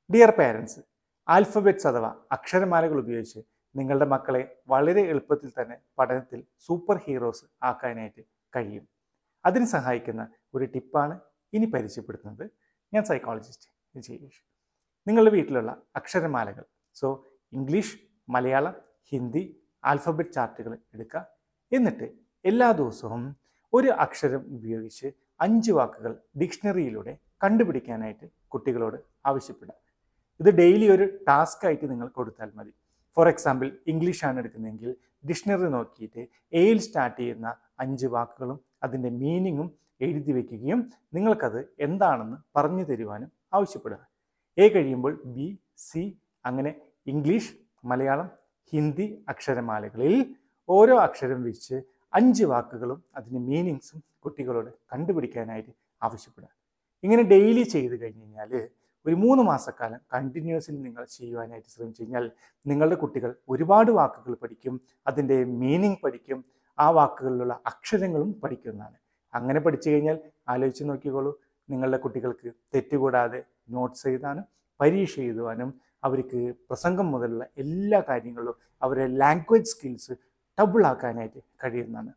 Dear parents, alphabets അഥവാ അക്ഷരമാലകൾ ഉപയോഗിച്ച് നിങ്ങളുടെ മക്കളെ വളരെ എളുപ്പത്തിൽ തന്നെ പഠനത്തിൽ സൂപ്പർ ഹീറോസ് ആക്കാനായിട്ട് കഴിയും. അതിന് സഹായിക്കുന്ന ഒരു ടിപ്പാണ് ഇനി പരിചയപ്പെടുത്തുന്നത്. ഞാൻ സൈക്കോളജിസ്റ്റ് വിജയേഷ്. നിങ്ങളുടെ വീട്ടിലുള്ള അക്ഷരമാലകൾ, ഇംഗ്ലീഷ്, മലയാളം, ഹിന്ദി ആൽഫബറ്റ് ചാർട്ടുകൾ എടുക്കുക. എന്നിട്ട് എല്ലാ ദിവസവും ഒരു അക്ഷരം ഉപയോഗിച്ച് 5 വാക്കുകൾ ഡിക്ഷണറിയിലൂടെ കണ്ടുപിടിക്കാനായിട്ട് കുട്ടികളോട് ആവശ്യപ്പെടുക. ഇത് ഡെയിലി ഒരു ടാസ്ക് ആയിട്ട് നിങ്ങൾ കൊടുത്താൽ മതി. ഫോർ എക്സാമ്പിൾ, ഇംഗ്ലീഷ് ആണ് എടുക്കുന്നതെങ്കിൽ ഡിക്ഷണറി നോക്കിയിട്ട് എയിൽ സ്റ്റാർട്ട് ചെയ്യുന്ന 5 വാക്കുകളും അതിൻ്റെ മീനിങ്ങും എഴുതി വയ്ക്കുകയും നിങ്ങൾക്കത് എന്താണെന്ന് പറഞ്ഞു തരുവാനും ആവശ്യപ്പെടുക. എ കഴിയുമ്പോൾ ബി, സി, അങ്ങനെ ഇംഗ്ലീഷ്, മലയാളം, ഹിന്ദി അക്ഷരമാലകളിൽ ഓരോ അക്ഷരം വെച്ച് 5 വാക്കുകളും അതിൻ്റെ മീനിങ്സും കുട്ടികളോട് കണ്ടുപിടിക്കാനായിട്ട് ആവശ്യപ്പെടുക. ഇങ്ങനെ ഡെയിലി ചെയ്ത് കഴിഞ്ഞ് കഴിഞ്ഞാൽ ഒരു 3 മാസക്കാലം കണ്ടിന്യൂസ്ലി നിങ്ങൾ ചെയ്യുവാനായിട്ട് ശ്രമിച്ചു കഴിഞ്ഞാൽ നിങ്ങളുടെ കുട്ടികൾ ഒരുപാട് വാക്കുകൾ പഠിക്കും, അതിൻ്റെ മീനിങ് പഠിക്കും, ആ വാക്കുകളിലുള്ള അക്ഷരങ്ങളും പഠിക്കുന്നതാണ്. അങ്ങനെ പഠിച്ചു കഴിഞ്ഞാൽ ആലോചിച്ച് നോക്കിക്കോളൂ, നിങ്ങളുടെ കുട്ടികൾക്ക് തെറ്റുകൂടാതെ നോട്ട്സ് എഴുതാനും പരീക്ഷ എഴുതുവാനും അവർക്ക് പ്രസംഗം മുതലുള്ള എല്ലാ കാര്യങ്ങളിലും അവരുടെ ലാംഗ്വേജ് സ്കിൽസ് ഡബിൾ ആക്കാനായിട്ട് കഴിയുന്നതാണ്.